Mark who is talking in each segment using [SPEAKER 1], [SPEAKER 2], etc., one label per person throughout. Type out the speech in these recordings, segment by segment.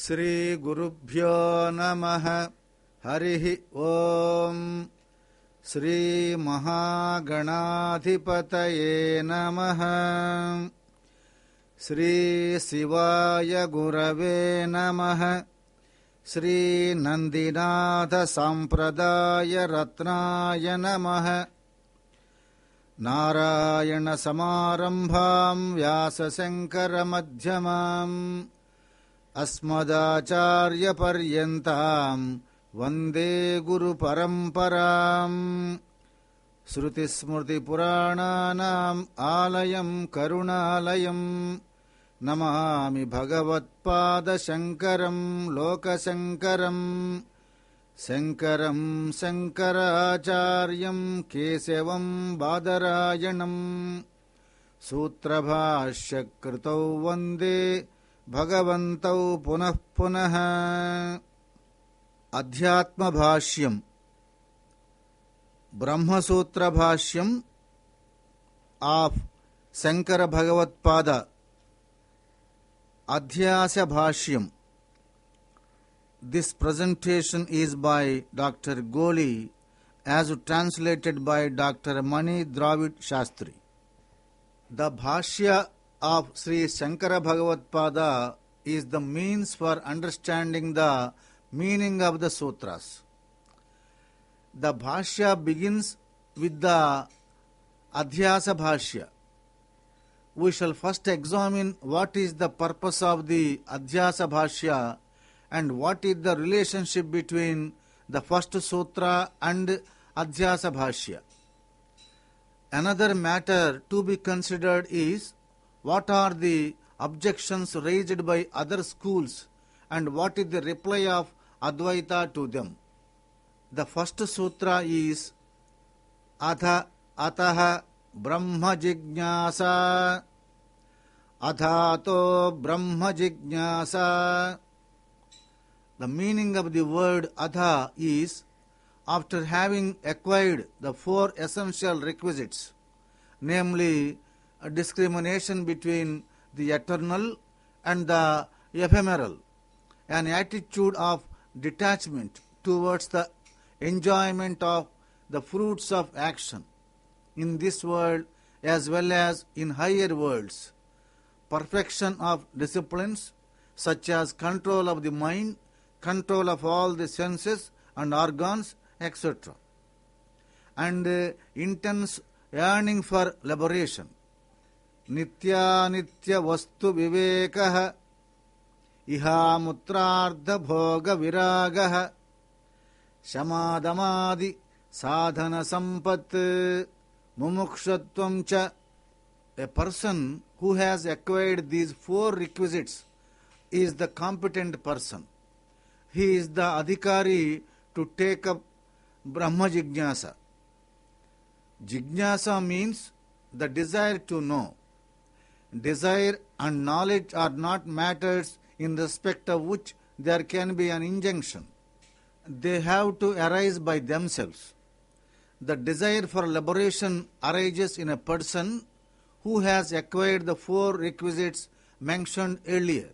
[SPEAKER 1] శ్రీ గురుభ్యో నమః. హరి ఓం. శ్రీ మహాగణాధిపతయే నమః. శ్రీ శివాయ గురవే నమః. శ్రీ నందినాథ సంప్రదాయ రత్నాయ నమః. నారాయణ సమారంభాం వ్యాసశంకర మధ్యమాం అస్మదాచార్యపర్యంతాం వందే గురు పరంపరాం. శృతిస్మృతిపురాణానాం ఆలయం కరుణాలయం. నమామి భగవత్పాదశంకరం లోకశంకరం. శంకరం శంకరాచార్యం కేశవం బాదరాయణం. సూత్రభాష్యకృతౌ వందే భగవంతౌ పునః పునః. అధ్యాత్మ భాష్యం, బ్రహ్మసూత్ర భాష్యం ఆఫ్ శంకర భగవత్పాద. అధ్యాస భాష్యం. This presentation is by Dr. Goli as translated by Dr. Mani Dravid Shastri. The Bhashya of Sri Shankara Bhagavatpada is the means for understanding the meaning of the sutras. The Bhashya begins with the Adhyasa Bhashya. We shall first examine what is the purpose of the Adhyasa Bhashya and what is the relationship between the first sutra and Adhyasa Bhashya. Another matter to be considered is what are the objections raised by other schools and what is the reply of Advaita to them. The first sutra is Ataha Brahma Jignasa. Adhato Brahma Jignasa. The meaning of the word Adha is, after having acquired the four essential requisites, namely a discrimination between the eternal and the ephemeral, an attitude of detachment towards the enjoyment of the fruits of action in this world as well as in higher worlds, perfection of disciplines such as control of the mind, control of all the senses and organs, etc., and intense yearning for liberation. Nitya nitya vastu vivekah ihamutrardha bhoga viragah shamadamadi sadhana sampat mumukshatvam cha. A person who has acquired these four requisites is the competent person. He is the adhikari to take up Brahma Jignasa. Jignasa means the desire to know. Desire and knowledge are not matters in respect of which there can be an injunction. They have to arise by themselves. The desire for liberation arises in a person who has acquired the four requisites mentioned earlier.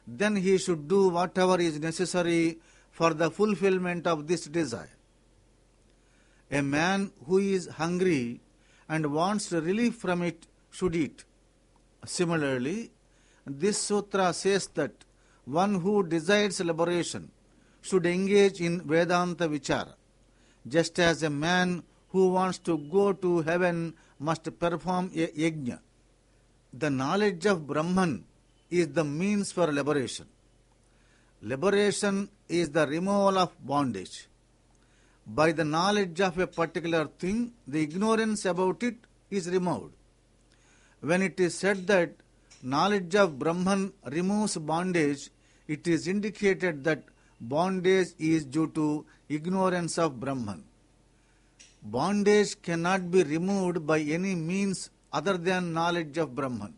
[SPEAKER 1] then he should do whatever is necessary for the fulfillment of this desire. A man who is hungry and wants relief from it should eat. Similarly, this sutra says that one who desires liberation should engage in Vedanta Vichara, just as a man who wants to go to heaven must perform a yajna. The knowledge of Brahman is the means for liberation. Liberation is the removal of bondage. By the knowledge of a particular thing, the ignorance about it is removed. When it is said that knowledge of Brahman removes bondage, it is indicated that bondage is due to ignorance of Brahman. Bondage cannot be removed by any means other than knowledge of Brahman.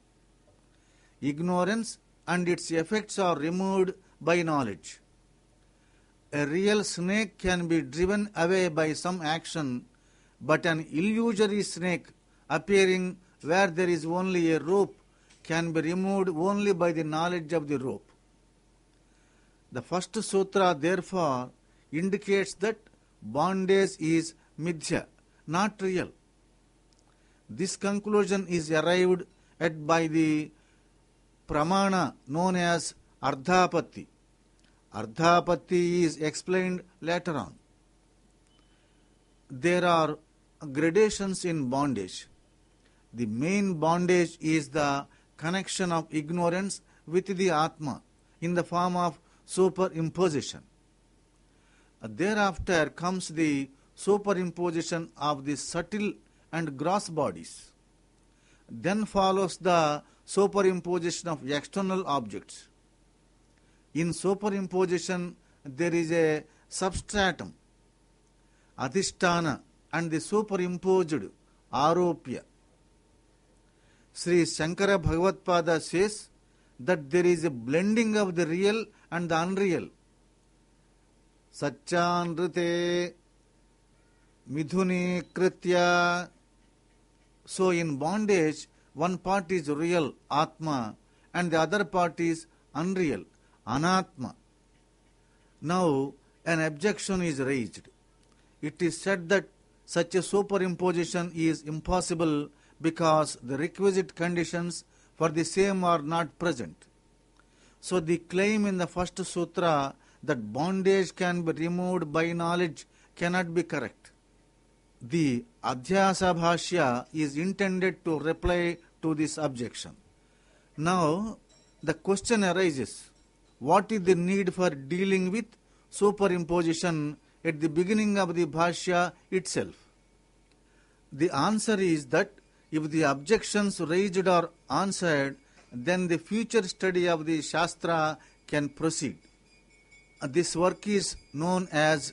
[SPEAKER 1] Ignorance and its effects are removed by knowledge. A real snake can be driven away by some action, but an illusory snake appearing where there is only a rope can be removed only by the knowledge of the rope. The first sutra, therefore, indicates that bondage is mithya, not real. This conclusion is arrived at by the pramana known as ardhapatti. Ardhapatti is explained later on. There are gradations in bondage. The main bondage is the connection of ignorance with the Atma in the form of superimposition. Thereafter comes the superimposition of the subtle and gross bodies. Then follows the superimposition of external objects. In superimposition, there is a substratum, adhisthana, and the superimposed, aropya. Sri Shankara Bhagavatpada says that there is a blending of the real and the unreal. Satchanrite midhuni kritya. So in bondage, one part is real, Atma, and the other part is unreal, Anatma. Now an objection is raised. It is said that such a superimposition is impossible because the requisite conditions for the same are not present. So the claim in the first sutra that bondage can be removed by knowledge cannot be correct. The Adhyasa Bhashyam is intended to reply to this objection. Now the question arises, what is the need for dealing with superimposition at the beginning of the Bhashya itself? The answer is that if the objections raised are answered, then the future study of the Shastra can proceed. This work is known as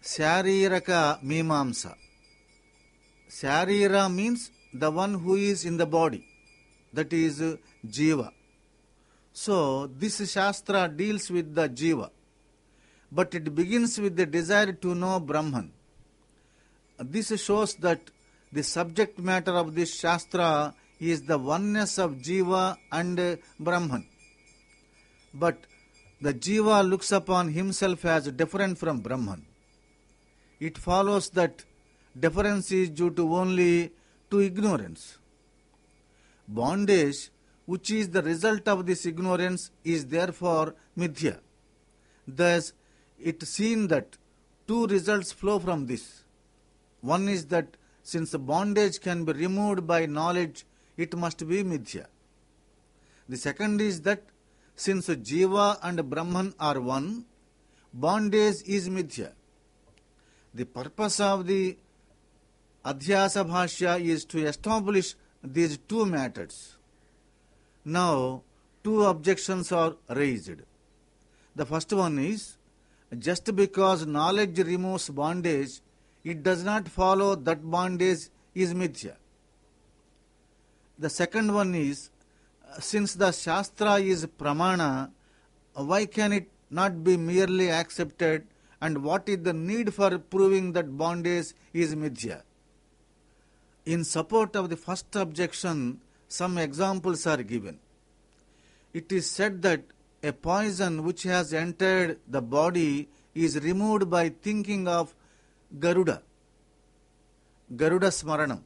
[SPEAKER 1] Shariraka Mimamsa. Sharira means the one who is in the body, that is Jiva. So this Shastra deals with the Jiva, but it begins with the desire to know Brahman. This shows that the subject matter of this Shastra is the oneness of Jiva and Brahman. But the Jiva looks upon himself as different from Brahman. It follows that difference is due to only to ignorance. Bondage, which is the result of this ignorance, is therefore mithya. Thus, it is seen that two results flow from this. One is that since the bondage can be removed by knowledge, it must be mithya. The second is that since Jiva and Brahman are one, bondage is mithya. The purpose of the Adhyasa Bhashyam is to establish these two matters. Now, two objections are raised. The first one is, just because knowledge removes bondage, it does not follow that bondage is mithya. The second one is, since the Shastra is pramana, why can it not be merely accepted, and what is the need for proving that bondage is mithya? In support of the first objection, some examples are given. It is said that a poison which has entered the body is removed by thinking of Garuda Smaranam.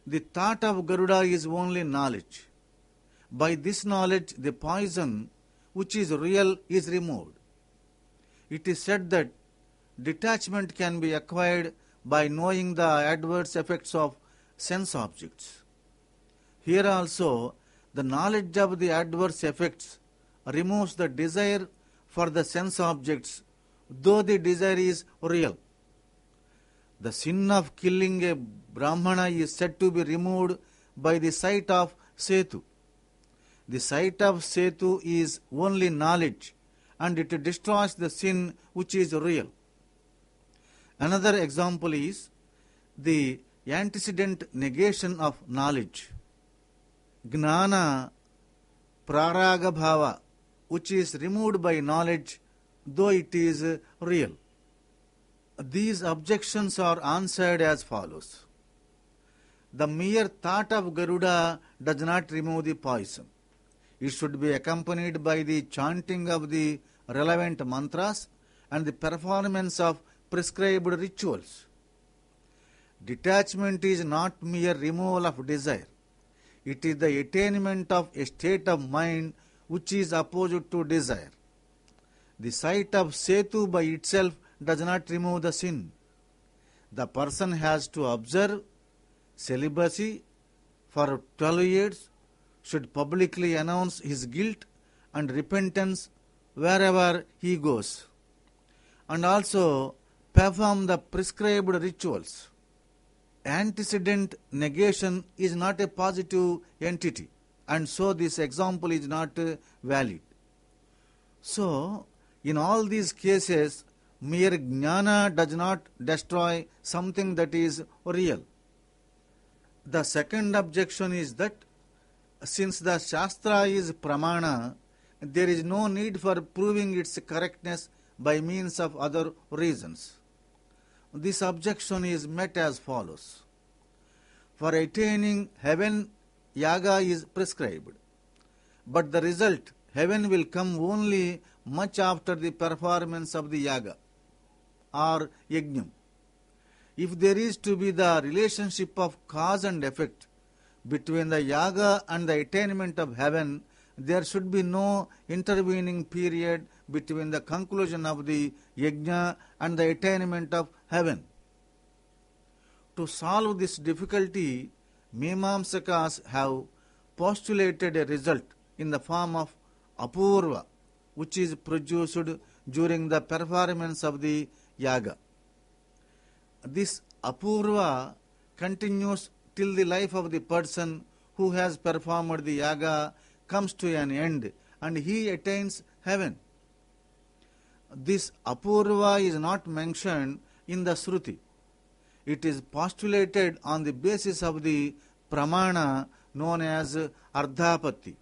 [SPEAKER 1] The thought of Garuda is only knowledge. By this knowledge, the poison, which is real, is removed. It is said that detachment can be acquired by knowing the adverse effects of sense objects. Here also, the knowledge of the adverse effects removes the desire for the sense objects, though the desire is real. The sin of killing a Brahmana is said to be removed by the sight of Setu. The sight of Setu is only knowledge, and it destroys the sin which is real. Another example is the antecedent negation of knowledge. Gnana praraga bhava, which is removed by knowledge, though it is real. These objections are answered as follows. The mere thought of Garuda does not remove the poison. It should be accompanied by the chanting of the relevant mantras and the performance of prescribed rituals. Detachment is not mere removal of desire. It is the attainment of a state of mind which is opposite to desire. The sight of Setu by itself does not remove the sin. The person has to observe celibacy for 12 years, should publicly announce his guilt and repentance wherever he goes, and also perform the prescribed rituals. Antecedent negation is not a positive entity, and so this example is not valid. So, in all these cases, mere jnana does not destroy something that is real. The second objection is that since the Shastra is pramana, there is no need for proving its correctness by means of other reasons. This objection is met as follows. For attaining heaven, yaga is prescribed, but the result, heaven, will come only much after the performance of the yaga or yajnam. If there is to be the relationship of cause and effect between the yaga and the attainment of heaven, there should be no intervening period between the conclusion of the yajna and the attainment of heaven. To solve this difficulty, Mimamsakas have postulated a result in the form of apurva, which is produced during the performance of the yaga. This apurva continues till the life of the person who has performed the yaga comes to an end and he attains heaven. This apurva is not mentioned in the Shruti. It is postulated on the basis of the pramana known as ardhapatti.